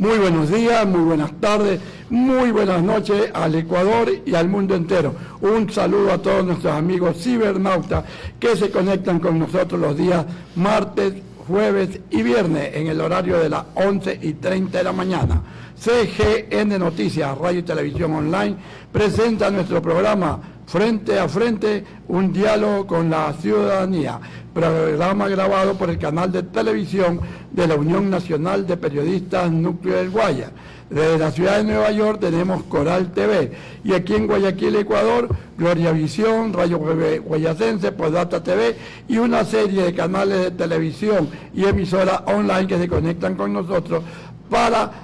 Muy buenos días, muy buenas tardes, muy buenas noches al Ecuador y al mundo entero. Un saludo a todos nuestros amigos cibernautas que se conectan con nosotros los días martes, jueves y viernes en el horario de las 11:30 de la mañana. CGN Noticias, Radio y Televisión Online, presenta nuestro programa Frente a Frente, un diálogo con la ciudadanía, programa grabado por el canal de televisión de la Unión Nacional de Periodistas Núcleo del Guaya. Desde la ciudad de Nueva York tenemos Coral TV y aquí en Guayaquil, Ecuador, Gloria Visión, Radio Guayacense, Postdata TV y una serie de canales de televisión y emisoras online que se conectan con nosotros para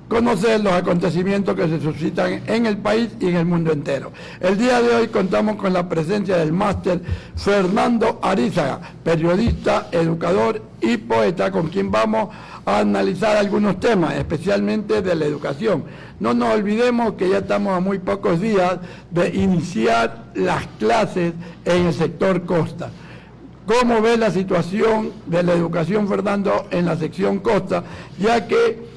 conocer los acontecimientos que se suscitan en el país y en el mundo entero. El día de hoy contamos con la presencia del máster Fernando Arizaga, periodista, educador y poeta, con quien vamos a analizar algunos temas, especialmente de la educación. No nos olvidemos que ya estamos a muy pocos días de iniciar las clases en el sector costa. ¿Cómo ve la situación de la educación, Fernando, en la sección costa? Ya que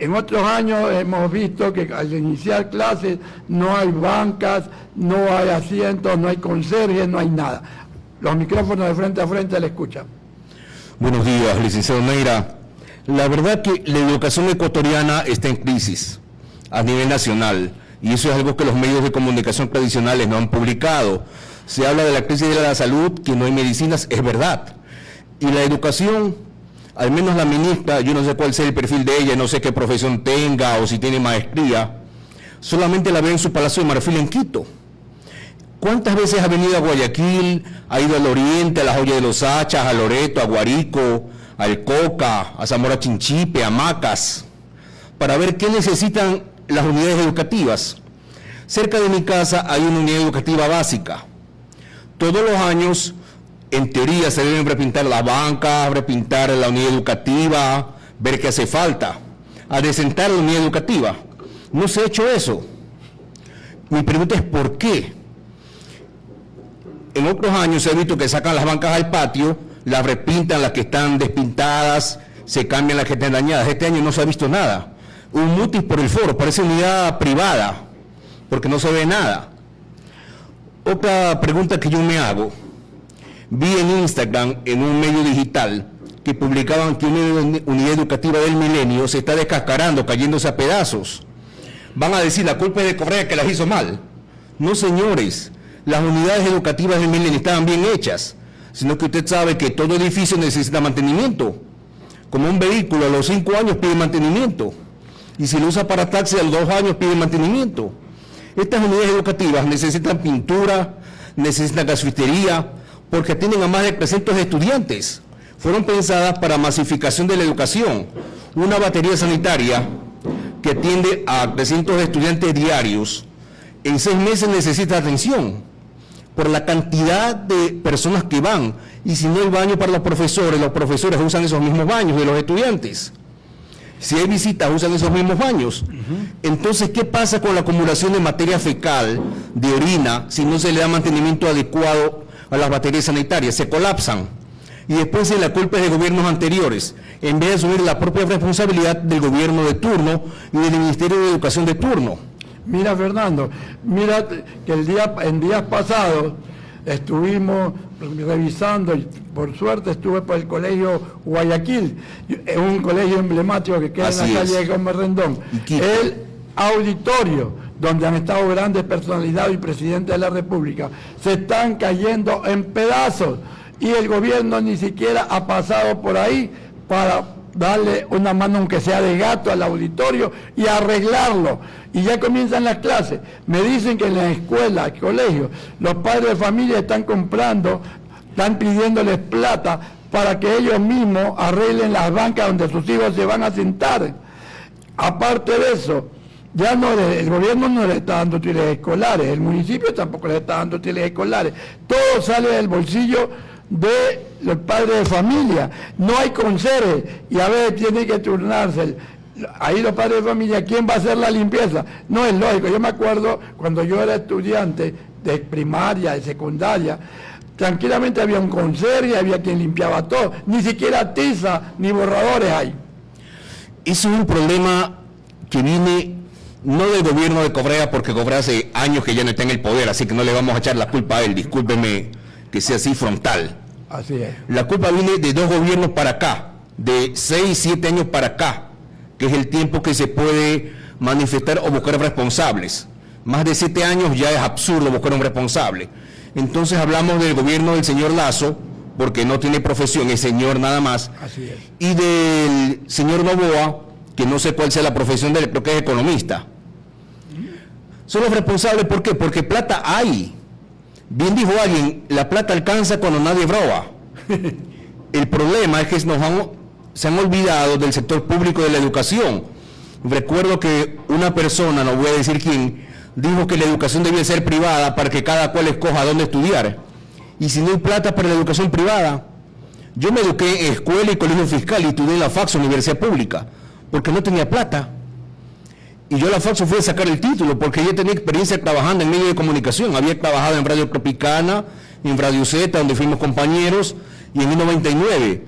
en otros años hemos visto que al iniciar clases no hay bancas, no hay asientos, no hay conserjes, no hay nada. Los micrófonos de Frente a Frente le escuchan. Buenos días, licenciado Neira. La verdad que la educación ecuatoriana está en crisis a nivel nacional y eso es algo que los medios de comunicación tradicionales no han publicado. Se habla de la crisis de la salud, que no hay medicinas, es verdad. Y la educación, al menos la ministra, yo no sé cuál sea el perfil de ella, no sé qué profesión tenga o si tiene maestría, solamente la veo en su Palacio de Marfil en Quito. ¿Cuántas veces ha venido a Guayaquil, ha ido al oriente, a la Joya de los Hachas, a Loreto, a Guarico, al Coca, a Zamora Chinchipe, a Macas, para ver qué necesitan las unidades educativas? Cerca de mi casa hay una unidad educativa básica. Todos los años, en teoría, se deben repintar las bancas, repintar la unidad educativa, ver qué hace falta, adecentar la unidad educativa. No se ha hecho eso. Mi pregunta es ¿por qué? En otros años se ha visto que sacan las bancas al patio, las repintan, las que están despintadas, se cambian las que están dañadas. Este año no se ha visto nada. Un mutis por el foro, parece unidad privada, porque no se ve nada. Otra pregunta que yo me hago: vi en Instagram, en un medio digital, que publicaban que una unidad educativa del Milenio se está descascarando, cayéndose a pedazos. Van a decir, la culpa es de Correa que las hizo mal. No, señores, las unidades educativas del Milenio estaban bien hechas, sino que usted sabe que todo edificio necesita mantenimiento. Como un vehículo, a los 5 años pide mantenimiento, y si lo usa para taxi, a los 2 años pide mantenimiento. Estas unidades educativas necesitan pintura, necesitan gasfitería, porque atienden a más de 300 estudiantes. Fueron pensadas para masificación de la educación. Una batería sanitaria que atiende a 300 estudiantes diarios, en 6 meses necesita atención, por la cantidad de personas que van. Y si no hay baño para los profesores usan esos mismos baños de los estudiantes. Si hay visitas, usan esos mismos baños. Entonces, ¿qué pasa con la acumulación de materia fecal, de orina, si no se le da mantenimiento adecuado a las baterías sanitarias? Se colapsan y después se la culpa es de gobiernos anteriores, en vez de asumir la propia responsabilidad del gobierno de turno y del Ministerio de Educación de turno. Mira, Fernando, mira que en días pasados estuvimos revisando, y por suerte estuve por el colegio Guayaquil, un colegio emblemático que queda en la calle de Gómez Rendón, el auditorio donde han estado grandes personalidades y presidentes de la República, se están cayendo en pedazos y el gobierno ni siquiera ha pasado por ahí para darle una mano, aunque sea de gato, al auditorio y arreglarlo. Y ya comienzan las clases. Me dicen que en las escuelas, colegios, los padres de familia están pidiéndoles plata para que ellos mismos arreglen las bancas donde sus hijos se van a sentar. Aparte de eso, ya el gobierno no le está dando útiles escolares, el municipio tampoco le está dando útiles escolares. Todo sale del bolsillo de los padres de familia. No hay conserje y a veces tiene que turnarse. Ahí los padres de familia, ¿quién va a hacer la limpieza? No es lógico. Yo me acuerdo cuando yo era estudiante de primaria, de secundaria, tranquilamente había un conserje, había quien limpiaba todo. Ni siquiera tiza ni borradores hay. Eso es un problema que viene no del gobierno de Correa, porque Correa hace años que ya no está en el poder, así que no le vamos a echar la culpa a él, discúlpeme que sea así frontal. Así es. La culpa viene de 2 gobiernos para acá, de 6, 7 años para acá, que es el tiempo que se puede manifestar o buscar responsables. Más de 7 años ya es absurdo buscar un responsable. Entonces hablamos del gobierno del señor Lasso, porque no tiene profesión, es señor nada más. Así es. Y del señor Noboa, que no sé cuál sea la profesión de él, creo que es economista. Son los responsables, ¿por qué? Porque plata hay. Bien dijo alguien, la plata alcanza cuando nadie roba. El problema es que se han olvidado del sector público de la educación. Recuerdo que una persona, no voy a decir quién, dijo que la educación debía ser privada para que cada cual escoja dónde estudiar. Y si no hay plata para la educación privada, yo me eduqué en escuela y colegio fiscal y estudié en la FACS, Universidad Pública, porque no tenía plata. Y yo a la FACS fui a sacar el título porque yo tenía experiencia trabajando en medios de comunicación. Había trabajado en Radio Tropicana, en Radio Z, donde fuimos compañeros, y en 1999,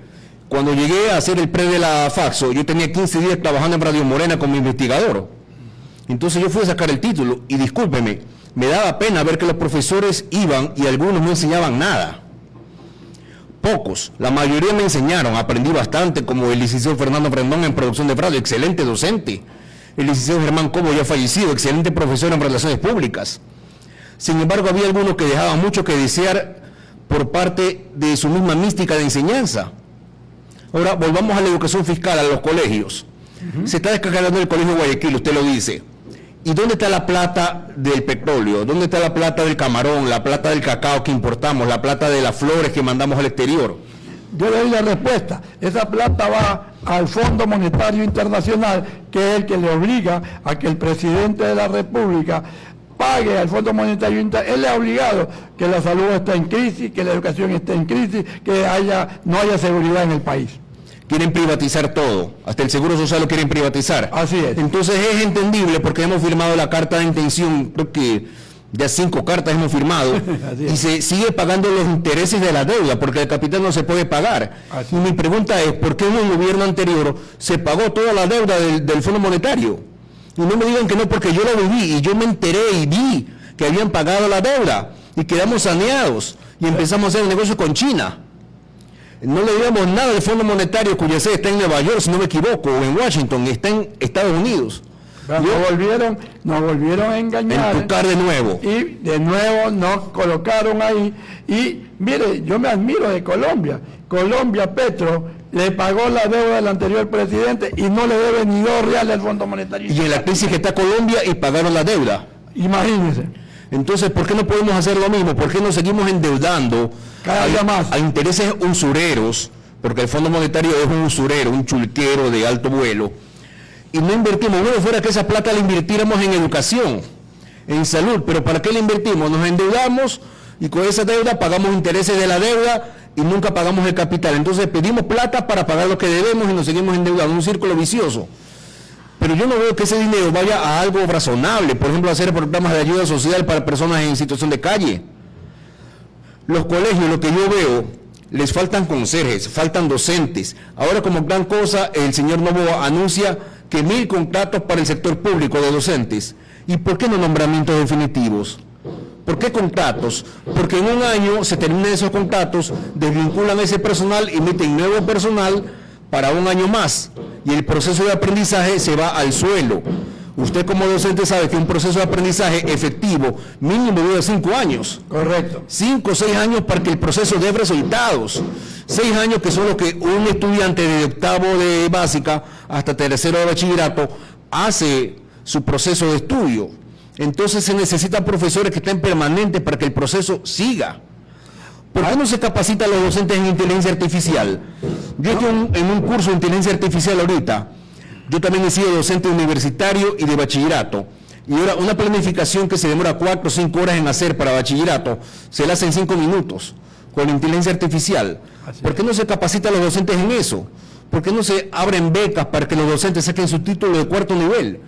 cuando llegué a hacer el pre de la FACSO, yo tenía 15 días trabajando en Radio Morena como investigador. Entonces yo fui a sacar el título, y discúlpeme, me daba pena ver que los profesores iban y algunos no enseñaban nada. Pocos, la mayoría me enseñaron, aprendí bastante, como el licenciado Fernando Prendón en producción de radio, excelente docente. El licenciado Germán Cobo, ya fallecido, excelente profesor en relaciones públicas. Sin embargo, había algunos que dejaban mucho que desear por parte de su misma mística de enseñanza. Ahora, volvamos a la educación fiscal, a los colegios. Se está descargando el colegio Guayaquil, usted lo dice. ¿Y dónde está la plata del petróleo? ¿Dónde está la plata del camarón, la plata del cacao que importamos, la plata de las flores que mandamos al exterior? Yo le doy la respuesta. Esa plata va al Fondo Monetario Internacional, que es el que le obliga a que el presidente de la República pague al Fondo Monetario Internacional. Él le ha obligado que la salud esté en crisis, que la educación esté en crisis, que no haya seguridad en el país. Quieren privatizar todo, hasta el Seguro Social lo quieren privatizar. Así es. Entonces es entendible porque hemos firmado la carta de intención, creo que ya 5 cartas hemos firmado, y se sigue pagando los intereses de la deuda, porque el capital no se puede pagar. Así. Y mi pregunta es, ¿por qué en el gobierno anterior se pagó toda la deuda del Fondo Monetario? Y no me digan que no, porque yo lo viví, y yo me enteré y vi que habían pagado la deuda, y quedamos saneados, y empezamos a hacer un negocio con China. No le digamos nada del Fondo Monetario, cuya sede está en Nueva York, si no me equivoco, o en Washington, está en Estados Unidos. Nos volvieron a engañar. Entucar de nuevo. Y de nuevo nos colocaron ahí. Y mire, yo me admiro de Colombia. Colombia, Petro, le pagó la deuda del anterior presidente y no le debe ni 2 reales al Fondo Monetario. Y en la crisis que está Colombia y pagaron la deuda. Imagínense. Entonces, ¿por qué no podemos hacer lo mismo? ¿Por qué nos seguimos endeudando cada día más a intereses usureros? Porque el Fondo Monetario es un usurero, un chulquero de alto vuelo. Y no invertimos, bueno, fuera que esa plata la invirtiéramos en educación, en salud, pero ¿para qué la invertimos? Nos endeudamos y con esa deuda pagamos intereses de la deuda y nunca pagamos el capital. Entonces pedimos plata para pagar lo que debemos y nos seguimos endeudando, un círculo vicioso. Pero yo no veo que ese dinero vaya a algo razonable, por ejemplo, hacer programas de ayuda social para personas en situación de calle. Los colegios, lo que yo veo, les faltan conserjes, faltan docentes. Ahora, como gran cosa, el señor Noboa anuncia que 1000 contratos para el sector público de docentes. ¿Y por qué no nombramientos definitivos? ¿Por qué contratos? Porque en un año se terminan esos contratos, desvinculan ese personal y meten nuevo personal para un año más. Y el proceso de aprendizaje se va al suelo. Usted como docente sabe que un proceso de aprendizaje efectivo mínimo dura 5 años. Correcto. 5 o 6 años para que el proceso dé resultados. 6 años que son lo que un estudiante de octavo de básica hasta tercero de bachillerato hace su proceso de estudio. Entonces se necesitan profesores que estén permanentes para que el proceso siga. ¿Por qué no se capacitan los docentes en inteligencia artificial? Yo estoy en un curso de inteligencia artificial ahorita. Yo también he sido docente universitario y de bachillerato. Y ahora una planificación que se demora 4 o 5 horas en hacer para bachillerato, se la hace en 5 minutos con inteligencia artificial. ¿Por qué no se capacitan los docentes en eso? ¿Por qué no se abren becas para que los docentes saquen su título de 4º nivel?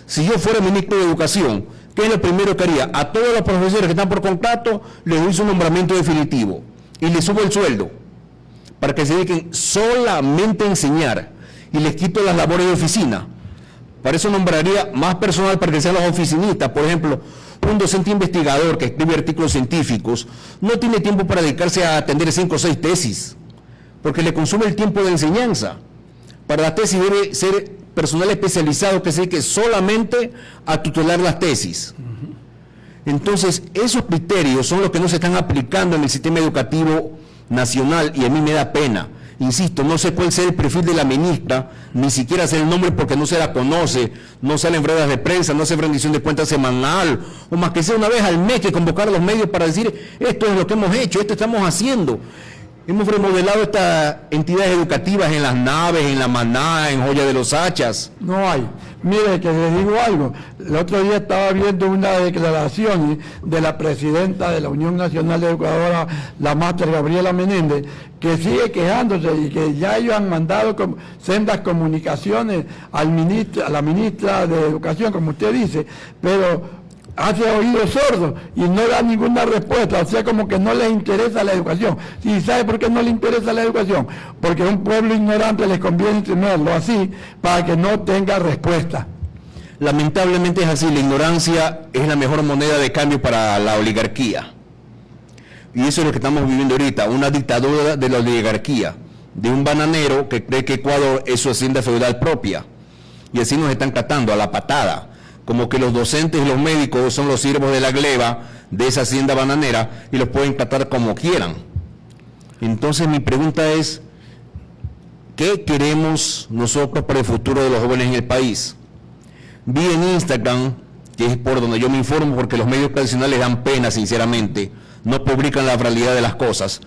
Si yo fuera ministro de Educación, ¿qué es lo primero que haría? A todos los profesores que están por contrato, les doy su nombramiento definitivo y les subo el sueldo para que se dediquen solamente a enseñar. y les quito las labores de oficina. Para eso nombraría más personal para que sean los oficinistas. Por ejemplo, un docente investigador que escribe artículos científicos no tiene tiempo para dedicarse a atender 5 o 6 tesis, porque le consume el tiempo de enseñanza. Para la tesis debe ser personal especializado que se dedique solamente a tutelar las tesis. Entonces, esos criterios son los que no se están aplicando en el sistema educativo nacional y a mí me da pena. Insisto, no sé cuál sea el perfil de la ministra, ni siquiera sé el nombre porque no se la conoce, no sale en ruedas de prensa, no hace rendición de cuentas semanal, o más que sea una vez al mes que convocar a los medios para decir, esto es lo que hemos hecho, esto estamos haciendo. Hemos remodelado estas entidades educativas en las naves, en la Maná, en Joya de los Hachas. No hay. Mire, que les digo algo. El otro día estaba viendo una declaración de la presidenta de la Unión Nacional de Educadoras, la máster Gabriela Menéndez, que sigue quejándose y que ya ellos han mandado sendas comunicaciones a la ministra de Educación, como usted dice, pero hace oídos sordos y no da ninguna respuesta, o sea, como que no les interesa la educación. ¿Y sabe por qué no le interesa la educación? Porque a un pueblo ignorante les conviene tenerlo así para que no tenga respuesta. Lamentablemente es así, la ignorancia es la mejor moneda de cambio para la oligarquía. Y eso es lo que estamos viviendo ahorita, una dictadura de la oligarquía, de un bananero que cree que Ecuador es su hacienda feudal propia. Y así nos están tratando a la patada, como que los docentes y los médicos son los siervos de la gleba de esa hacienda bananera y los pueden tratar como quieran. Entonces mi pregunta es, ¿qué queremos nosotros para el futuro de los jóvenes en el país? Vi en Instagram, que es por donde yo me informo porque los medios tradicionales dan pena sinceramente, no publican la realidad de las cosas,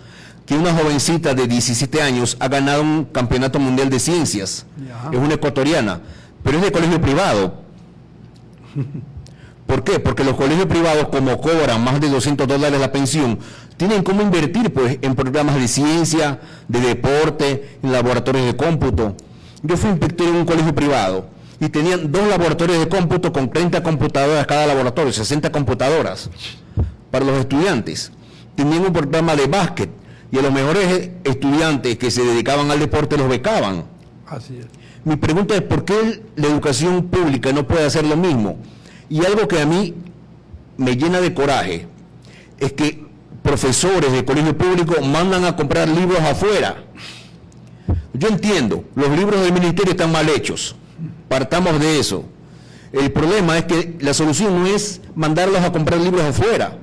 que una jovencita de 17 años ha ganado un campeonato mundial de ciencias. Es una ecuatoriana, pero es de colegio privado. ¿Por qué? Porque los colegios privados, como cobran más de $200 la pensión, tienen cómo invertir pues en programas de ciencia, de deporte, en laboratorios de cómputo. Yo fui inspector en un colegio privado y tenían 2 laboratorios de cómputo con 30 computadoras cada laboratorio, 60 computadoras para los estudiantes. Tenían un programa de básquet y a los mejores estudiantes que se dedicaban al deporte los becaban. Así es. Mi pregunta es, ¿por qué la educación pública no puede hacer lo mismo? Y algo que a mí me llena de coraje es que profesores de colegio público mandan a comprar libros afuera. Yo entiendo, los libros del ministerio están mal hechos, partamos de eso. El problema es que la solución no es mandarlos a comprar libros afuera.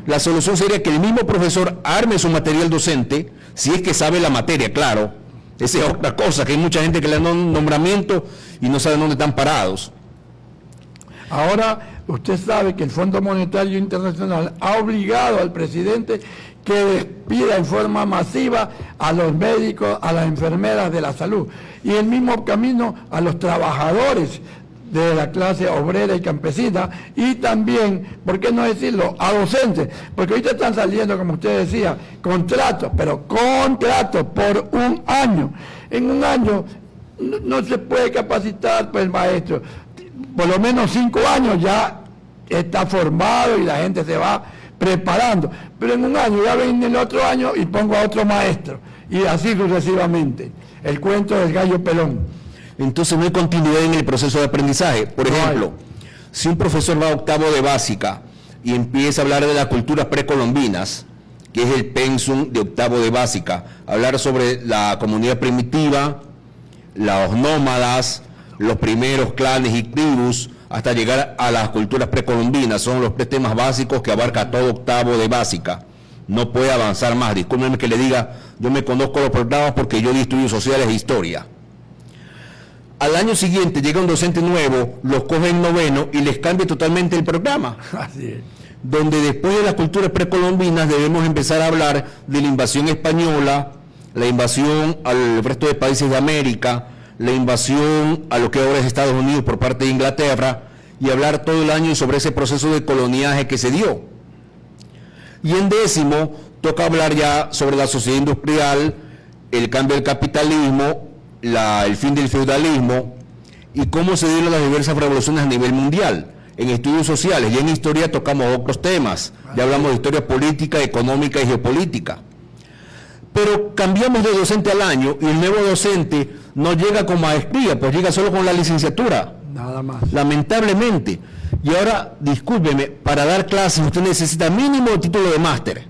La solución sería que el mismo profesor arme su material docente, si es que sabe la materia, claro. Esa es otra cosa, que hay mucha gente que le da un nombramiento y no sabe dónde están parados. Ahora, usted sabe que el Fondo Monetario Internacional ha obligado al presidente que despida en forma masiva a los médicos, a las enfermeras de la salud, y el mismo camino a los trabajadores de la clase obrera y campesina, y también, ¿por qué no decirlo?, a docentes, porque ahorita están saliendo, como usted decía, contratos, pero contratos por un año. En un año no se puede capacitar pues maestro, por lo menos 5 años ya está formado y la gente se va preparando, pero en un año ya viene el otro año y pongo a otro maestro, y así sucesivamente, el cuento del gallo pelón. Entonces no hay continuidad en el proceso de aprendizaje. Por ejemplo, si un profesor va a octavo de básica y empieza a hablar de las culturas precolombinas, que es el pensum de octavo de básica, hablar sobre la comunidad primitiva, los nómadas, los primeros clanes y tribus, hasta llegar a las culturas precolombinas, son los 3 temas básicos que abarca todo octavo de básica. No puede avanzar más. Discúlpenme que le diga, yo me conozco los programas porque yo di estudios sociales e historia. Al año siguiente llega un docente nuevo, los coge en noveno y les cambia totalmente el programa. Así es. Donde después de las culturas precolombinas debemos empezar a hablar de la invasión española, la invasión al resto de países de América, la invasión a lo que ahora es Estados Unidos por parte de Inglaterra, y hablar todo el año sobre ese proceso de coloniaje que se dio. Y en décimo toca hablar ya sobre la sociedad industrial, el cambio del capitalismo, el fin del feudalismo y cómo se dieron las diversas revoluciones a nivel mundial. En estudios sociales y en historia tocamos otros temas, ya hablamos de historia política, económica y geopolítica. Pero cambiamos de docente al año y el nuevo docente no llega con maestría, pues llega solo con la licenciatura. Nada más. Lamentablemente. Y ahora, discúlpeme, para dar clases usted necesita mínimo el título de máster.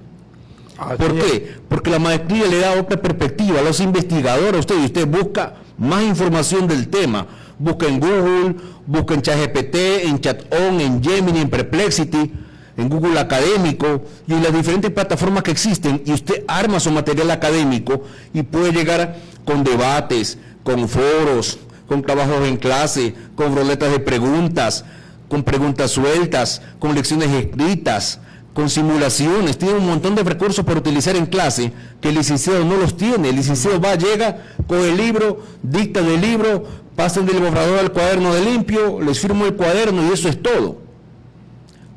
¿Por qué? Porque la maestría le da otra perspectiva a los investigadores a usted, y usted busca más información del tema. Busca en Google, busca en ChatGPT, en ChatOn, en Gemini, en Perplexity, en Google Académico y en las diferentes plataformas que existen, y usted arma su material académico y puede llegar con debates, con foros, con trabajos en clase, con roletas de preguntas, con preguntas sueltas, con lecciones escritas, con simulaciones. Tiene un montón de recursos para utilizar en clase que el licenciado no los tiene. El licenciado va, llega, coge el libro, dicta del libro, pasan del borrador al cuaderno de limpio, les firmo el cuaderno y eso es todo.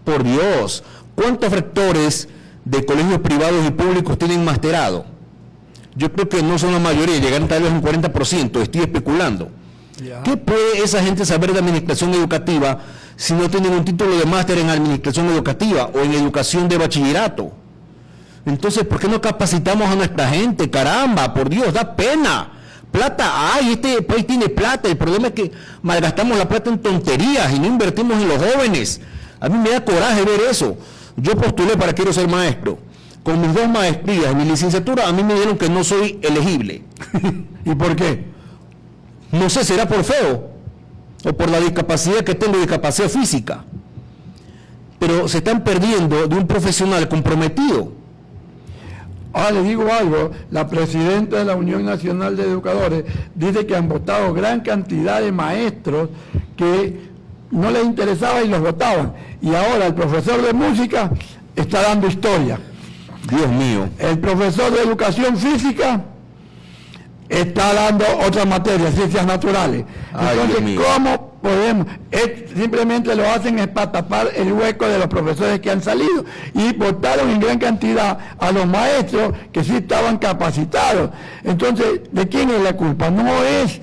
Por Dios, ¿cuántos rectores de colegios privados y públicos tienen masterado? Yo creo que no son la mayoría, llegaron tal vez un 40%, estoy especulando. ¿Qué puede esa gente saber de administración educativa si no tienen un título de máster en administración educativa o en educación de bachillerato? Entonces, ¿por qué no capacitamos a nuestra gente? Caramba, por Dios, da pena. Plata hay, este país tiene plata, el problema es que malgastamos la plata en tonterías y no invertimos en los jóvenes. A mí me da coraje ver eso. Yo postulé para quiero ser maestro. Con mis 2 maestrías y mi licenciatura, a mí me dijeron que no soy elegible. ¿Y por qué? No sé, será por feo o por la discapacidad que tengo, discapacidad física. Pero se están perdiendo de un profesional comprometido. Ahora le digo algo, la presidenta de la Unión Nacional de Educadores dice que han votado gran cantidad de maestros que no les interesaba y los votaban. Y ahora el profesor de música está dando historia. Dios mío. El profesor de educación física está dando otra materia, ciencias naturales. Entonces, ¿cómo podemos? Simplemente lo hacen es para tapar el hueco de los profesores que han salido. Y votaron en gran cantidad a los maestros que sí estaban capacitados. Entonces, ¿de quién es la culpa? No es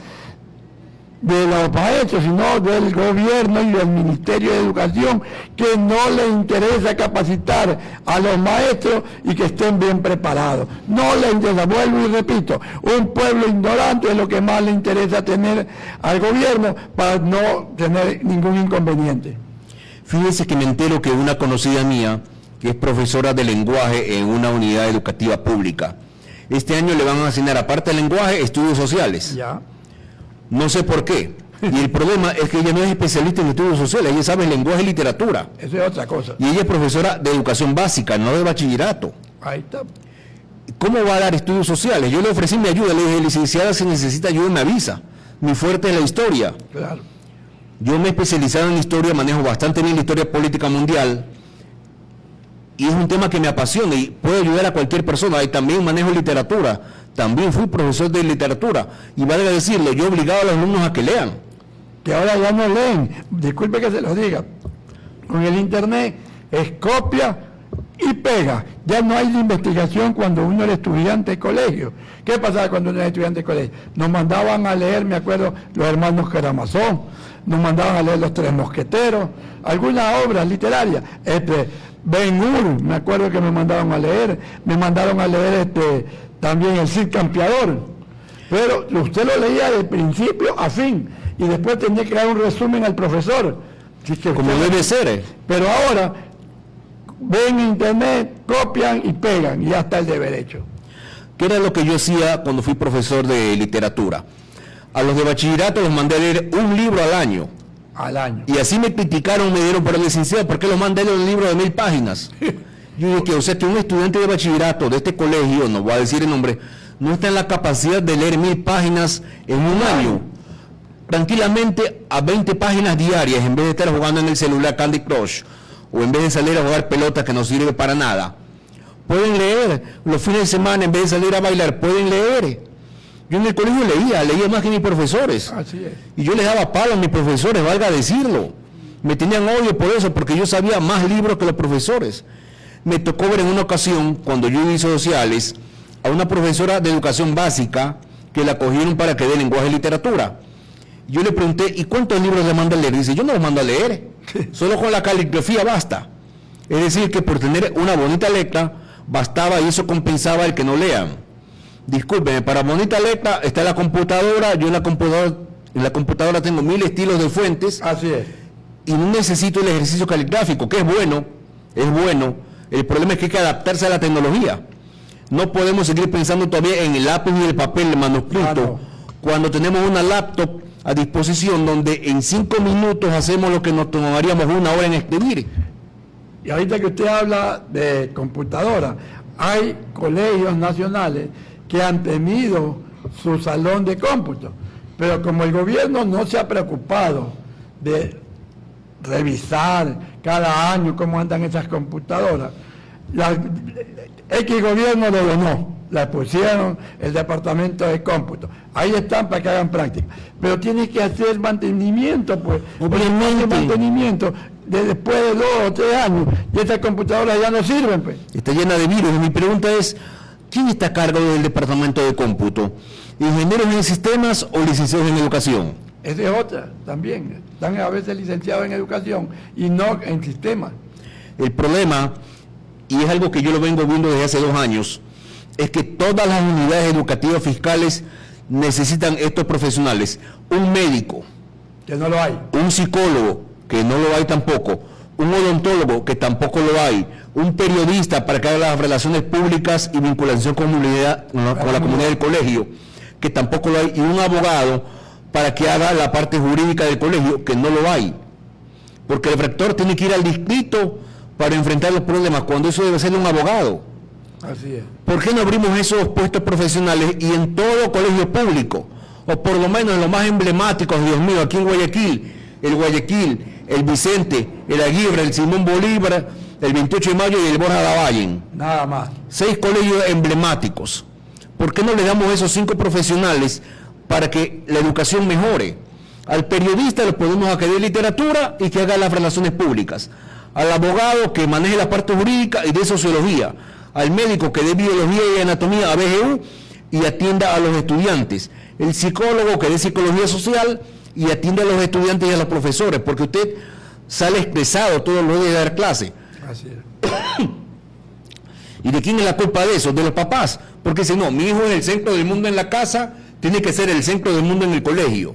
de los maestros, sino del gobierno y del Ministerio de Educación, que no le interesa capacitar a los maestros y que estén bien preparados. No le interesa, vuelvo y repito, un pueblo ignorante es lo que más le interesa tener al gobierno para no tener ningún inconveniente. Fíjense que me entero que una conocida mía, que es profesora de lenguaje en una unidad educativa pública, este año le van a asignar, aparte de lenguaje, estudios sociales. Ya. No sé por qué. Y el problema es que ella no es especialista en estudios sociales, ella sabe lenguaje y literatura. Eso es otra cosa. Y ella es profesora de educación básica, no de bachillerato. Ahí está. ¿Cómo va a dar estudios sociales? Yo le ofrecí mi ayuda, le dije, licenciada, si necesita ayuda me avisa. Mi fuerte es la historia. Claro. Yo me he especializado en historia, manejo bastante bien la historia política mundial. Y es un tema que me apasiona y puedo ayudar a cualquier persona. Y también manejo literatura. También fui profesor de literatura. Y valga decirlo, yo obligaba a los alumnos a que lean. Que ahora ya no leen. Disculpe que se los diga. Con el internet es copia y pega. Ya no hay de investigación cuando uno era estudiante de colegio. ¿Qué pasaba cuando uno era estudiante de colegio? Nos mandaban a leer, me acuerdo, los hermanos Karamazov, nos mandaban a leer los Tres Mosqueteros, algunas obras literarias. Ben-Hur, me acuerdo que me mandaron a leer, también el Cid Campeador, pero usted lo leía de principio a fin y después tenía que dar un resumen al profesor. Como debe ser. Pero ahora ven internet, copian y pegan y ya está el deber hecho. ¿Qué era lo que yo hacía cuando fui profesor de literatura? A los de bachillerato los mandé a leer un libro al año. Al año. Y así me criticaron, me dieron por el licenciado, ¿por qué los mandé a leer un libro de 1000 páginas? Yo dije que, o sea, que un estudiante de bachillerato de este colegio, no voy a decir el nombre, no está en la capacidad de leer 1000 páginas en un año. Tranquilamente a 20 páginas diarias, en vez de estar jugando en el celular Candy Crush, o en vez de salir a jugar pelota que no sirve para nada. Pueden leer, los fines de semana, en vez de salir a bailar, pueden leer. Yo en el colegio leía más que mis profesores. Así es. Y yo les daba palo a mis profesores, valga decirlo. Me tenían odio por eso, porque yo sabía más libros que los profesores. Me tocó ver en una ocasión, cuando yo hice sociales, a una profesora de educación básica que la cogieron para que dé lenguaje y literatura. Yo le pregunté, ¿y cuántos libros le manda a leer? Dice, yo no los mando a leer, solo con la caligrafía basta. Es decir, que por tener una bonita letra, bastaba y eso compensaba el que no lean. Discúlpeme, para bonita letra está la computadora, yo en la computadora tengo 1000 estilos de fuentes. Así es. Y no necesito el ejercicio caligráfico, que es bueno. El problema es que hay que adaptarse a la tecnología. No podemos seguir pensando todavía en el lápiz y el papel, el manuscrito, cuando tenemos una laptop a disposición donde en 5 minutos hacemos lo que nos tomaríamos 1 hora en escribir. Y ahorita que usted habla de computadora, hay colegios nacionales que han tenido su salón de cómputo, pero como el gobierno no se ha preocupado de revisar cada año cómo andan esas computadoras, X gobierno lo donó, la pusieron el departamento de cómputo, ahí están para que hagan práctica, pero tiene que hacer mantenimiento, pues, obviamente mantenimiento después de 2 o 3 años, y estas computadoras ya no sirven, pues. Está llena de virus. Mi pregunta es, ¿quién está a cargo del departamento de cómputo? ¿Ingenieros en sistemas o licenciados en educación? Esa es otra, también, están a veces licenciados en educación y no en sistemas. El problema, y es algo que yo lo vengo viendo desde hace 2 años, es que todas las unidades educativas fiscales necesitan estos profesionales. Un médico, que no lo hay. Un psicólogo, que no lo hay tampoco. Un odontólogo, que tampoco lo hay. Un periodista para que haga las relaciones públicas y vinculación con la comunidad del colegio, que tampoco lo hay. Y un abogado para que haga la parte jurídica del colegio, que no lo hay. Porque el rector tiene que ir al distrito para enfrentar los problemas, cuando eso debe ser un abogado. Así es. ¿Por qué no abrimos esos puestos profesionales y en todo colegio público? O por lo menos en los más emblemáticos, Dios mío, aquí en Guayaquil, el Vicente, el Aguirre, el Simón Bolívar, el 28 de mayo y el Borja Lavallen. Nada más. 6 colegios emblemáticos. ¿Por qué no le damos esos 5 profesionales para que la educación mejore? Al periodista le podemos añadir literatura y que haga las relaciones públicas. Al abogado que maneje la parte jurídica y de sociología. Al médico que dé biología y anatomía a BGU y atienda a los estudiantes. El psicólogo que dé psicología social y atiende a los estudiantes y a los profesores, porque usted sale estresado todos los días de dar clase. Así es. ¿Y de quién es la culpa de eso? De los papás. Porque si no, mi hijo es el centro del mundo en la casa, tiene que ser el centro del mundo en el colegio.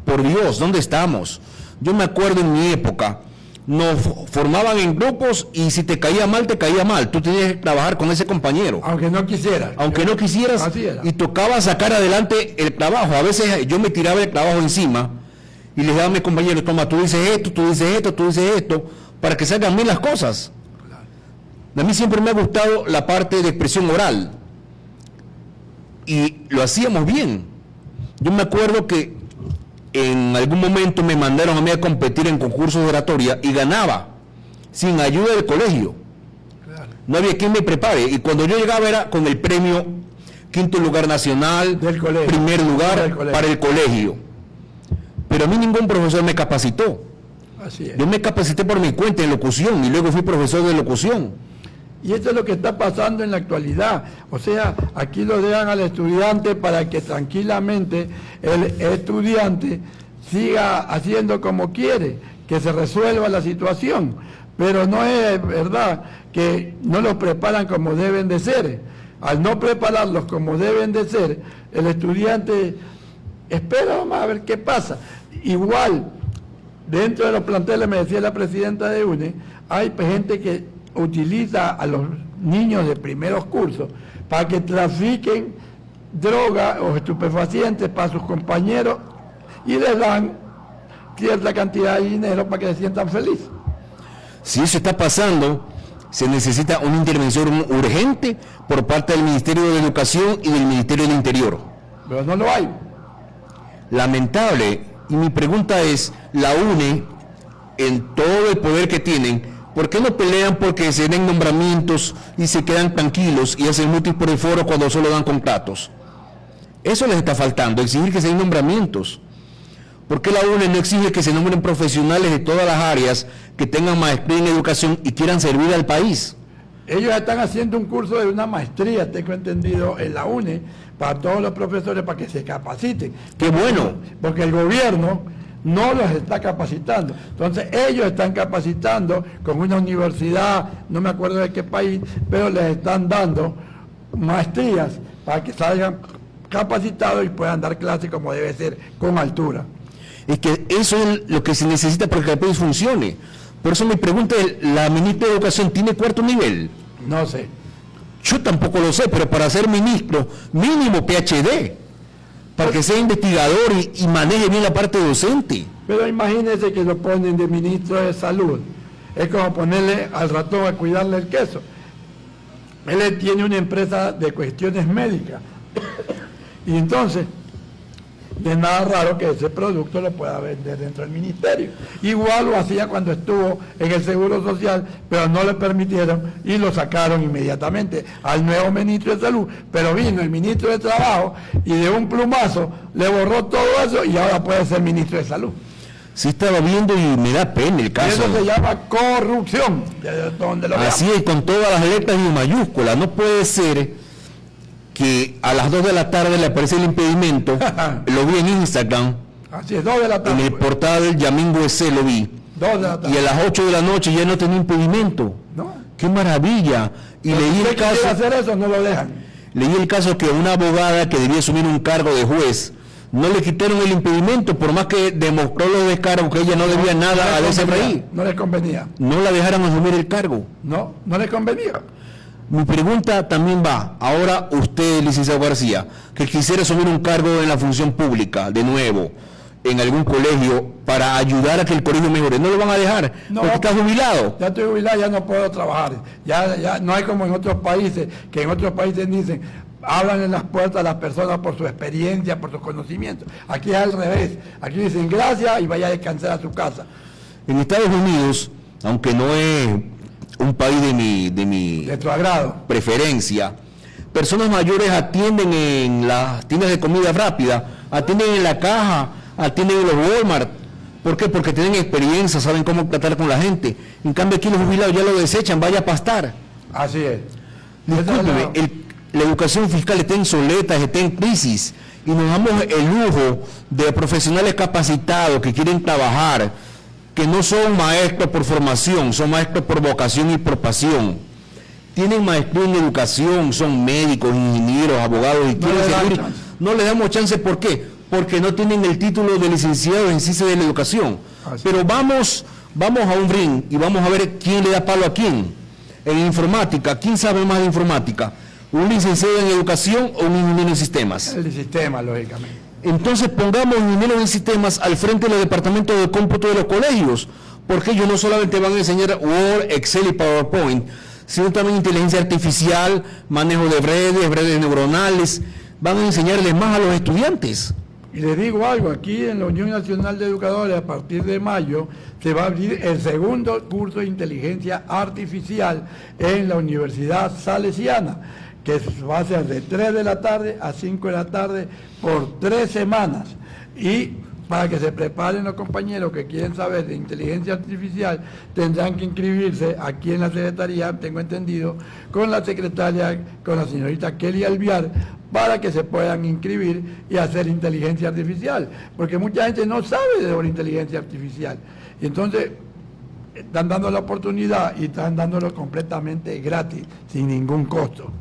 Por Dios, ¿dónde estamos? Yo me acuerdo en mi época, nos formaban en grupos y si te caía mal, te caía mal. Tú tenías que trabajar con ese compañero. Aunque no quisieras. Aunque no quisieras. Y tocaba sacar adelante el trabajo. A veces yo me tiraba el trabajo encima y les daba a mis compañeros, toma, tú dices esto, tú dices esto, tú dices esto, para que salgan bien las cosas. A mí siempre me ha gustado la parte de expresión oral. Y lo hacíamos bien. Yo me acuerdo que en algún momento me mandaron a mí a competir en concursos de oratoria y ganaba, sin ayuda del colegio. Claro. No había quien me prepare. Y cuando yo llegaba era con el premio 5º lugar nacional, del colegio, 1er lugar para el colegio. Pero a mí ningún profesor me capacitó. Así es. Yo me capacité por mi cuenta en locución y luego fui profesor de locución. Y esto es lo que está pasando en la actualidad. O sea, aquí lo dejan al estudiante para que tranquilamente el estudiante siga haciendo como quiere, que se resuelva la situación. Pero no es verdad que no los preparan como deben de ser. Al no prepararlos como deben de ser, el estudiante espera, vamos a ver qué pasa. Igual, dentro de los planteles, me decía la presidenta de UNE, hay gente que utiliza a los niños de primeros cursos para que trafiquen droga o estupefacientes para sus compañeros y les dan cierta cantidad de dinero para que se sientan felices. Si eso está pasando, se necesita una intervención urgente por parte del Ministerio de Educación y del Ministerio del Interior. Pero no lo hay. Lamentable. Y mi pregunta es, la UNE, en todo el poder que tienen, ¿por qué no pelean porque se den nombramientos y se quedan tranquilos y hacen mutis por el foro cuando solo dan contratos? Eso les está faltando, exigir que se den nombramientos. ¿Por qué la UNE no exige que se nombren profesionales de todas las áreas que tengan maestría en educación y quieran servir al país? Ellos están haciendo un curso de una maestría, tengo entendido, en la UNE, para todos los profesores para que se capaciten. ¡Qué bueno! Porque el gobierno no los está capacitando. Entonces ellos están capacitando con una universidad, no me acuerdo de qué país, pero les están dando maestrías para que salgan capacitados y puedan dar clases como debe ser, con altura. Es que eso es lo que se necesita para que el país funcione. Por eso mi pregunta es, ¿la ministra de Educación tiene cuarto nivel? No sé. Yo tampoco lo sé, pero para ser ministro, mínimo PhD, para que sea investigador y maneje bien la parte docente. Pero imagínense que lo ponen de ministro de salud. Es como ponerle al ratón a cuidarle el queso. Él tiene una empresa de cuestiones médicas. Y entonces, no es nada raro que ese producto lo pueda vender dentro del ministerio. Igual lo hacía cuando estuvo en el Seguro Social, pero no le permitieron y lo sacaron inmediatamente al nuevo ministro de Salud. Pero vino el ministro de Trabajo y de un plumazo le borró todo eso y ahora puede ser ministro de Salud. Sí, estaba viendo y me da pena el caso. Eso se llama corrupción, de donde lo Así veamos. es, con todas las letras y mayúsculas. No puede ser que a las 2 de la tarde le aparece el impedimento. Lo vi en Instagram, Así es, 2 de la en tarde. el portal Yamingo EC lo vi. 2 de la Y tarde. a las 8 de la noche ya no tenía impedimento. ¿No? ¡Qué maravilla! Y Pero leí si el usted quisiera caso, hacer eso, no lo dejan. leí el caso que una abogada que debía asumir un cargo de juez, no le quitaron el impedimento, por más que demostró los descargos que ella no debía nada al SRI. No les convenía. No la dejaron asumir el cargo. No les convenía. Mi pregunta también va, ahora usted, licenciado García, que quisiera asumir un cargo en la función pública, de nuevo, en algún colegio, para ayudar a que el colegio mejore, ¿no lo van a dejar? No, porque está jubilado. Ya estoy jubilado, ya no puedo trabajar. Ya no hay como en otros países, que en otros países dicen, hablan en las puertas a las personas por su experiencia, por sus conocimientos. Aquí es al revés. Aquí dicen gracias y vaya a descansar a su casa. En Estados Unidos, aunque no es un país de mi De tu agrado. preferencia, personas mayores atienden en las tiendas de comida rápida, atienden en la caja, atienden en los Walmart. ¿Por qué? Porque tienen experiencia, saben cómo tratar con la gente. En cambio aquí los jubilados ya lo desechan, vaya a pastar. Así es. Discúlpeme, la educación fiscal está obsoleta, está en crisis, y nos damos el lujo de profesionales capacitados que quieren trabajar, que no son maestros por formación, son maestros por vocación y por pasión. Tienen maestría en educación, son médicos, ingenieros, abogados y quieren les dan servir. chance. No les damos chance, ¿por qué? Porque no tienen el título de licenciado en ciencias de la educación. Así. Pero vamos a un ring y vamos a ver quién le da palo a quién. En informática, ¿quién sabe más de informática? ¿Un licenciado en educación o un ingeniero en sistemas? El sistema, lógicamente. Entonces pongamos ingenieros en sistemas al frente de los departamentos de cómputo de los colegios, porque ellos no solamente van a enseñar Word, Excel y PowerPoint, sino también inteligencia artificial, manejo de redes neuronales, van a enseñarles más a los estudiantes. Y les digo algo, aquí en la Unión Nacional de Educadores, a partir de mayo, se va a abrir el segundo curso de inteligencia artificial en la Universidad Salesiana, que va a ser de 3 de la tarde a 5 de la tarde por 3 semanas. Y para que se preparen los compañeros que quieren saber de inteligencia artificial, tendrán que inscribirse aquí en la Secretaría, tengo entendido, con la secretaria, con la señorita Kelly Alviar, para que se puedan inscribir y hacer inteligencia artificial, porque mucha gente no sabe de la inteligencia artificial. Y entonces están dando la oportunidad y están dándolo completamente gratis, sin ningún costo.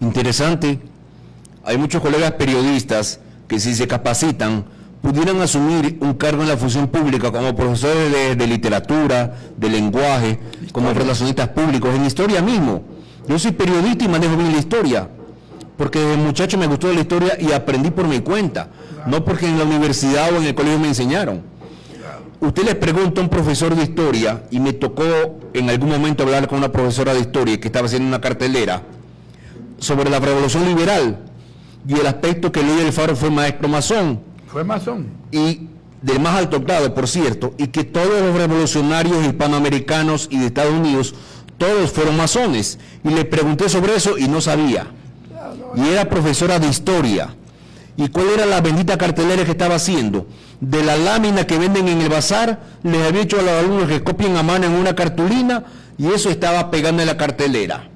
Interesante. Hay muchos colegas periodistas que si se capacitan pudieran asumir un cargo en la función pública como profesores de literatura, de lenguaje, como relacionistas públicos, en historia mismo. Yo soy periodista y manejo bien la historia, porque desde muchacho me gustó la historia y aprendí por mi cuenta, no porque en la universidad o en el colegio me enseñaron. Usted les pregunta a un profesor de historia, y me tocó en algún momento hablar con una profesora de historia que estaba haciendo una cartelera sobre la revolución liberal, y el aspecto que Luis Alfaro fue maestro masón, Fue masón. y del más alto grado, por cierto, y que todos los revolucionarios hispanoamericanos y de Estados Unidos, todos fueron masones, y le pregunté sobre eso y no sabía, y era profesora de historia. ¿Y cuál era la bendita cartelera que estaba haciendo? De la lámina que venden en el bazar, les había hecho a los alumnos que copien a mano en una cartulina, y eso estaba pegando en la cartelera.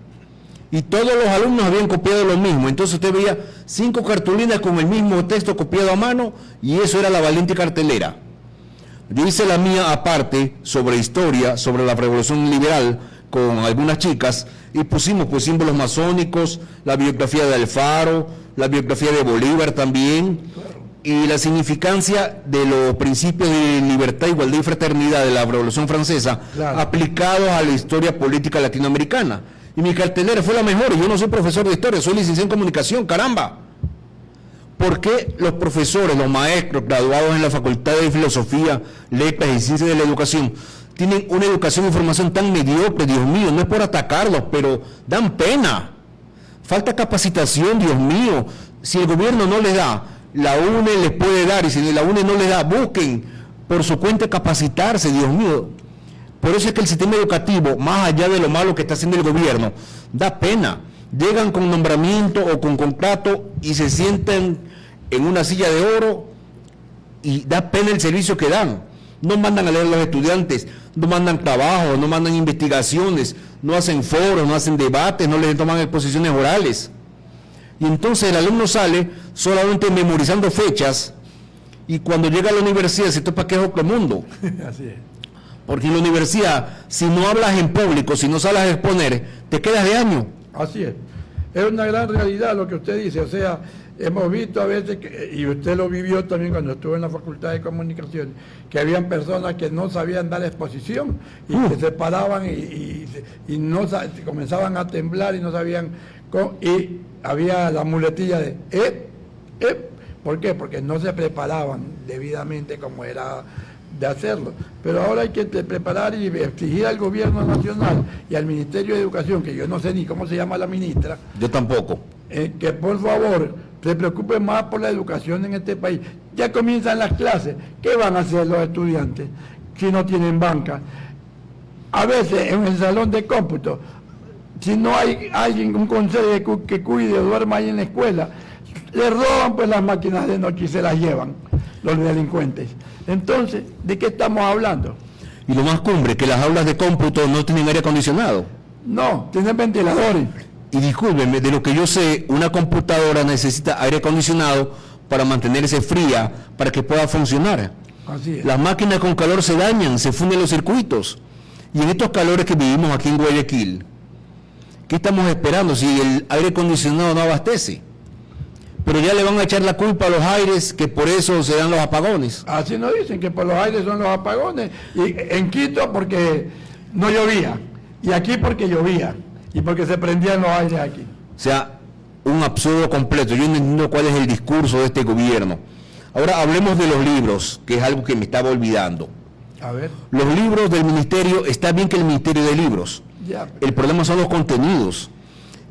Y todos los alumnos habían copiado lo mismo. Entonces usted veía 5 cartulinas con el mismo texto copiado a mano, y eso era la valiente cartelera. Yo hice la mía aparte sobre historia, sobre la revolución liberal, con algunas chicas y pusimos pues símbolos masónicos, la biografía de Alfaro, la biografía de Bolívar también, y la significancia de los principios de libertad, igualdad y fraternidad de la Revolución Francesa, aplicados a la historia política latinoamericana. Y mi cartelera fue la mejor, y yo no soy profesor de historia, soy licenciado en comunicación, caramba. ¿Por qué los profesores, los maestros graduados en la Facultad de Filosofía, Letras y Ciencias de la Educación tienen una educación y formación tan mediocre? Dios mío, no es por atacarlos, pero dan pena. Falta capacitación, Dios mío. Si el gobierno no les da, la UNE les puede dar, y si la UNE no les da, busquen por su cuenta capacitarse, Dios mío. Por eso es que el sistema educativo, más allá de lo malo que está haciendo el gobierno, da pena. Llegan con nombramiento o con contrato y se sientan en una silla de oro y da pena el servicio que dan. No mandan a leer a los estudiantes, no mandan trabajos, no mandan investigaciones, no hacen foros, no hacen debates, no les toman exposiciones orales. Y entonces el alumno sale solamente memorizando fechas y cuando llega a la universidad se topa que es otro mundo. Así es. Porque en la universidad, si no hablas en público, si no sales a exponer, te quedas de año. Así es. Es una gran realidad lo que usted dice. O sea, hemos visto a veces, y usted lo vivió también cuando estuvo en la Facultad de Comunicación, que habían personas que no sabían dar exposición y que se paraban y no comenzaban a temblar y no sabían y había la muletilla de ¿por qué? Porque no se preparaban debidamente como era de hacerlo. Pero ahora hay que preparar y exigir al gobierno nacional y al Ministerio de Educación, que yo no sé ni cómo se llama la ministra. Yo tampoco. Que por favor se preocupe más por la educación en este país. Ya comienzan las clases. ¿Qué van a hacer los estudiantes si no tienen banca? A veces en el salón de cómputo, si no hay alguien, un consejo que cuide o duerma ahí en la escuela, le roban pues las máquinas de noche y se las llevan los delincuentes. Entonces, ¿de qué estamos hablando? Y lo más cumbre, que las aulas de cómputo no tienen aire acondicionado. No, tienen ventiladores. Y discúlpenme, de lo que yo sé, una computadora necesita aire acondicionado para mantenerse fría, para que pueda funcionar. Así es. Las máquinas con calor se dañan, se funden los circuitos. Y en estos calores que vivimos aquí en Guayaquil, ¿qué estamos esperando si el aire acondicionado no abastece? Pero ya le van a echar la culpa a los aires, que por eso se dan los apagones. Así nos dicen, que por los aires son los apagones. Y en Quito porque no llovía, y aquí porque llovía, y porque se prendían los aires aquí. O sea, un absurdo completo. Yo no entiendo cuál es el discurso de este gobierno. Ahora hablemos de los libros, que es algo que me estaba olvidando. A ver. Los libros del ministerio, está bien que el ministerio de libros. Ya. El problema son los contenidos,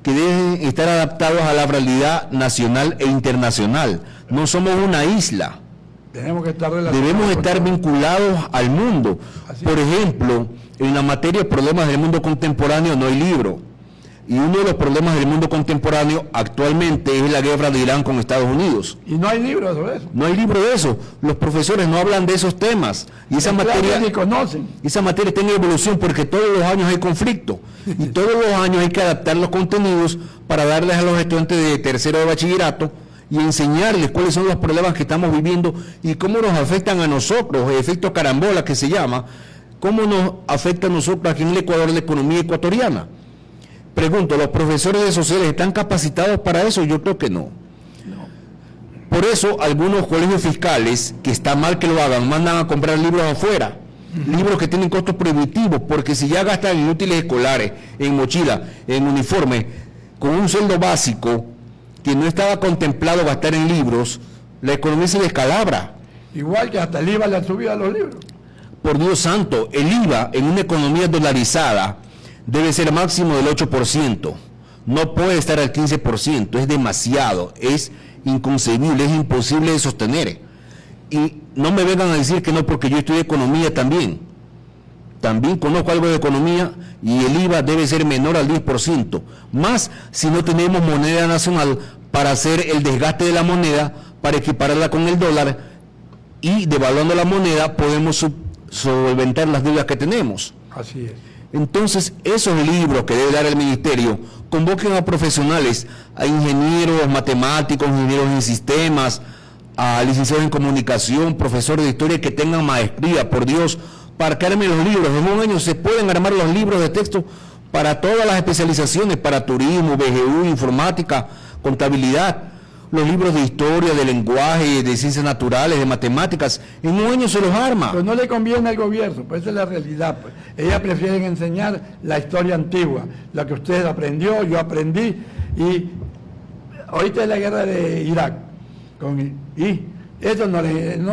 que deben estar adaptados a la realidad nacional e internacional. No somos una isla. Tenemos que estar relacionados. Debemos estar vinculados al mundo. Por ejemplo, en la materia de problemas del mundo contemporáneo no hay libro. Y uno de los problemas del mundo contemporáneo actualmente es la guerra de Irán con Estados Unidos. Y no hay libros sobre eso. No hay libro de eso. Los profesores no hablan de esos temas. Y esa materia ni conocen. Esa materia está en evolución porque todos los años hay conflicto. Y todos los años hay que adaptar los contenidos para darles a los estudiantes de tercero de bachillerato y enseñarles cuáles son los problemas que estamos viviendo y cómo nos afectan a nosotros, el efecto carambola que se llama, cómo nos afecta a nosotros aquí en el Ecuador la economía ecuatoriana. Pregunto, ¿los profesores de sociales están capacitados para eso? Yo creo que no. Por eso algunos colegios fiscales, que está mal que lo hagan, mandan a comprar libros afuera, libros que tienen costos prohibitivos, porque si ya gastan en útiles escolares, en mochila, en uniforme, con un sueldo básico que no estaba contemplado gastar en libros, la economía se descalabra. Igual que hasta el IVA le han subido a los libros. Por Dios santo, el IVA en una economía dolarizada debe ser máximo del 8%, no puede estar al 15%, es demasiado, es inconcebible, es imposible de sostener. Y no me vengan a decir que no, porque yo estudié economía también conozco algo de economía, y el IVA debe ser menor al 10%, más si no tenemos moneda nacional para hacer el desgaste de la moneda, para equipararla con el dólar, y devaluando la moneda podemos solventar las deudas que tenemos. Así es. Entonces, esos libros que debe dar el ministerio, convoquen a profesionales, a ingenieros matemáticos, ingenieros en sistemas, a licenciados en comunicación, profesores de historia que tengan maestría, por Dios, para que armen los libros. En un año se pueden armar los libros de texto para todas las especializaciones, para turismo, BGU, informática, contabilidad, los libros de historia, de lenguaje, de ciencias naturales, de matemáticas, en un año se los arma. Pero no le conviene al gobierno, pues esa es la realidad. Pues. Ellas prefieren enseñar la historia antigua, la que usted aprendió, yo aprendí, y ahorita es la guerra de Irak, y eso no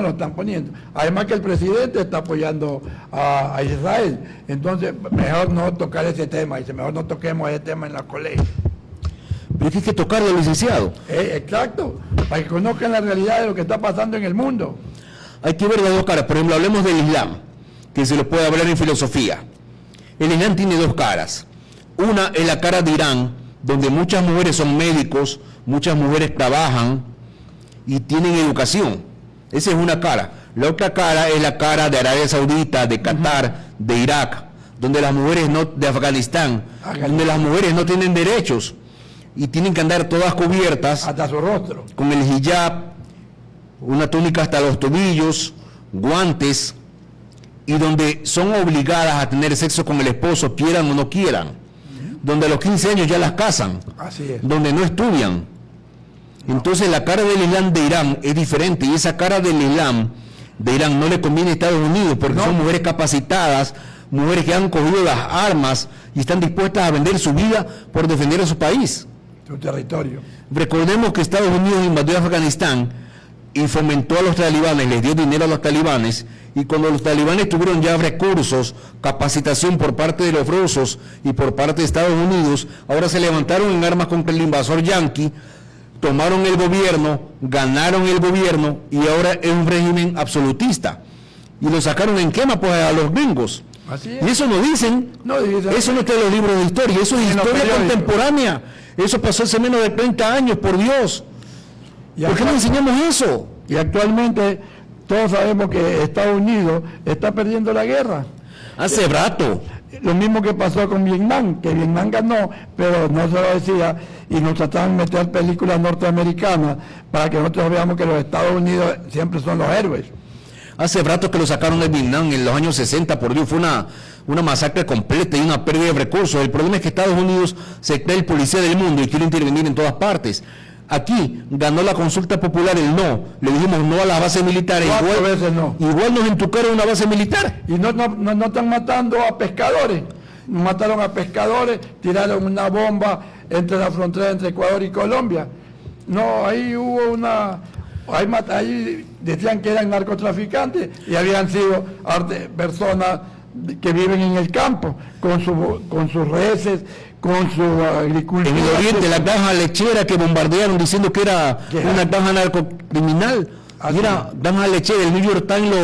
lo están poniendo. Además que el presidente está apoyando a Israel, entonces mejor no tocar ese tema, dice, mejor no toquemos ese tema en los colegios. Pero es que hay que tocarlo, licenciado. Exacto, para que conozcan la realidad de lo que está pasando en el mundo. Hay que ver las dos caras. Por ejemplo, hablemos del Islam, que se lo puede hablar en filosofía. El Islam tiene dos caras. Una es la cara de Irán, donde muchas mujeres son médicos, muchas mujeres trabajan y tienen educación. Esa es una cara. La otra cara es la cara de Arabia Saudita, de Qatar, de Irak, donde las mujeres no, de Afganistán, donde las mujeres no tienen derechos y tienen que andar todas cubiertas hasta su rostro, con el hijab, una túnica hasta los tobillos, guantes, y donde son obligadas a tener sexo con el esposo, quieran o no quieran, donde a los 15 años ya las casan, así es, donde no estudian. Entonces la cara del Islam de Irán es diferente, y esa cara del Islam de Irán no le conviene a Estados Unidos, porque son mujeres capacitadas, mujeres que han cogido las armas y están dispuestas a vender su vida por defender a su país, su territorio. Recordemos que Estados Unidos invadió Afganistán y fomentó a los talibanes, les dio dinero a los talibanes, y cuando los talibanes tuvieron ya recursos, capacitación por parte de los rusos y por parte de Estados Unidos, ahora se levantaron en armas contra el invasor yanqui, tomaron el gobierno, ganaron el gobierno, y ahora es un régimen absolutista. Y lo sacaron en quema pues a los gringos. Así es. Y eso no dicen, eso no está en los libros de historia, eso es historia contemporánea. Eso pasó hace menos de 30 años, por Dios. ¿Por qué no enseñamos eso? Y actualmente todos sabemos que Estados Unidos está perdiendo la guerra. Hace rato. Lo mismo que pasó con Vietnam, que Vietnam ganó, pero no se lo decía, y nos trataban de meter películas norteamericanas para que nosotros veamos que los Estados Unidos siempre son los héroes. Hace rato que lo sacaron de Vietnam, en los años 60, por Dios, fue una masacre completa y una pérdida de recursos. El problema es que Estados Unidos se cree el policía del mundo y quiere intervenir en todas partes. Aquí ganó la consulta popular el no, le dijimos no a las bases militares, igual nos entucaron una base militar. Y no están matando a pescadores, mataron a pescadores, tiraron una bomba entre la frontera entre Ecuador y Colombia. No, ahí hubo ahí decían que eran narcotraficantes y habían sido personas que viven en el campo, con sus reses, con su agricultura. En el oriente, la granja lechera que bombardearon diciendo que era una granja narcocriminal, y era granja lechera, el New York Times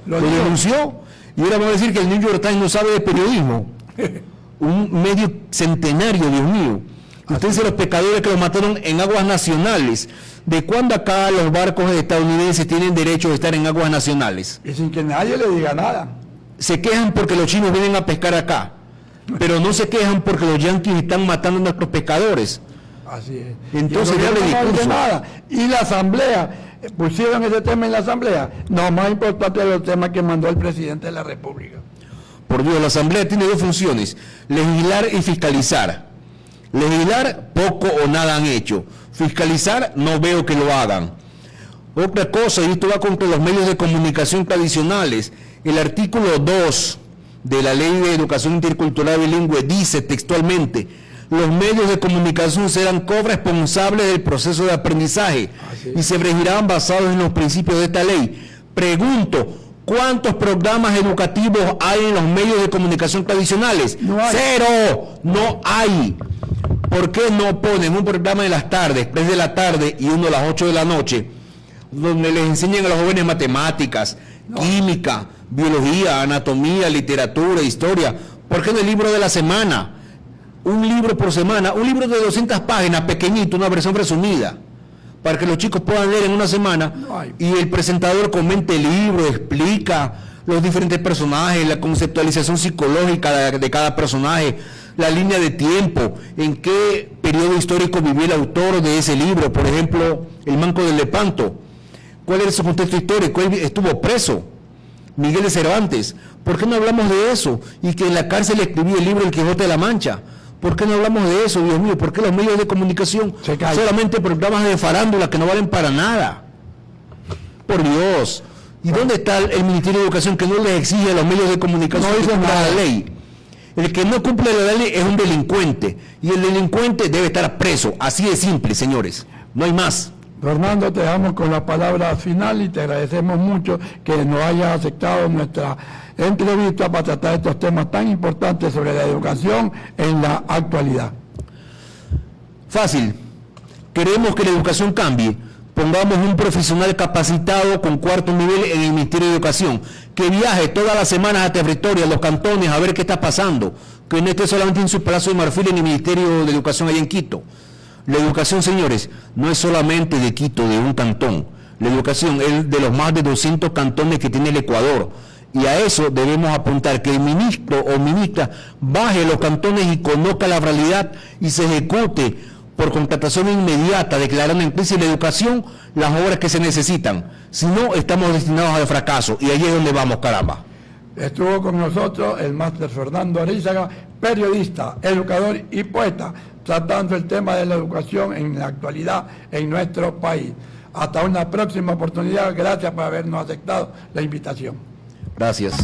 lo denunció, y ahora vamos a decir que el New York Times no sabe de periodismo. Un medio centenario, Dios mío. Usted dice los pescadores que los mataron en aguas nacionales. ¿De cuándo acá los barcos estadounidenses tienen derecho de estar en aguas nacionales? Y sin que nadie le diga nada. Se quejan porque los chinos vienen a pescar acá, pero no se quejan porque los yanquis están matando a nuestros pescadores. Así es. Entonces, no dice nada. Y la asamblea, pusieron ese tema en la asamblea. No, más importante es el tema que mandó el presidente de la República. Por Dios, la asamblea tiene dos funciones: legislar y fiscalizar. Legislar, poco o nada han hecho. Fiscalizar, no veo que lo hagan. Otra cosa, y esto va contra los medios de comunicación tradicionales. El artículo 2 de la Ley de Educación Intercultural Bilingüe dice textualmente: los medios de comunicación serán corresponsables del proceso de aprendizaje y se regirán basados en los principios de esta ley. Pregunto, ¿cuántos programas educativos hay en los medios de comunicación tradicionales? No hay. ¡Cero! No hay. ¿Por qué no ponen un programa de las tardes, 3 de la tarde y uno a las 8 de la noche, donde les enseñan a los jóvenes matemáticas, química, biología, anatomía, literatura, historia? ¿Por qué no el libro de la semana? Un libro por semana, un libro de 200 páginas, pequeñito, una versión resumida, para que los chicos puedan leer en una semana, y el presentador comente el libro, explica los diferentes personajes, la conceptualización psicológica de cada personaje, la línea de tiempo, en qué periodo histórico vivió el autor de ese libro, por ejemplo, el Manco de Lepanto. ¿Cuál era su contexto histórico? Él estuvo preso. Miguel de Cervantes. ¿Por qué no hablamos de eso? Y que en la cárcel escribí el libro El Quijote de la Mancha. ¿Por qué no hablamos de eso, Dios mío? ¿Por qué los medios de comunicación solamente programas de farándula que no valen para nada? Por Dios. ¿Y dónde está el Ministerio de Educación que no les exige a los medios de comunicación que cumplan la ley? El que no cumple la ley es un delincuente. Y el delincuente debe estar preso. Así de simple, señores. No hay más. Fernando, te damos con la palabra final y te agradecemos mucho que nos hayas aceptado nuestra entrevista para tratar estos temas tan importantes sobre la educación en la actualidad. Fácil. Queremos que la educación cambie. Pongamos un profesional capacitado con cuarto nivel en el Ministerio de Educación, que viaje todas las semanas a territorio, a los cantones, a ver qué está pasando, que no esté solamente en su Palacio de Marfil en el Ministerio de Educación allá en Quito. La educación, señores, no es solamente de Quito, de un cantón. La educación es de los más de 200 cantones que tiene el Ecuador. Y a eso debemos apuntar, que el ministro o ministra baje a los cantones y conozca la realidad y se ejecute por contratación inmediata, declarando en crisis la educación las obras que se necesitan. Si no, estamos destinados al fracaso. Y ahí es donde vamos, caramba. Estuvo con nosotros el máster Fernando Arízaga, periodista, educador y poeta, tratando el tema de la educación en la actualidad en nuestro país. Hasta una próxima oportunidad. Gracias por habernos aceptado la invitación. Gracias.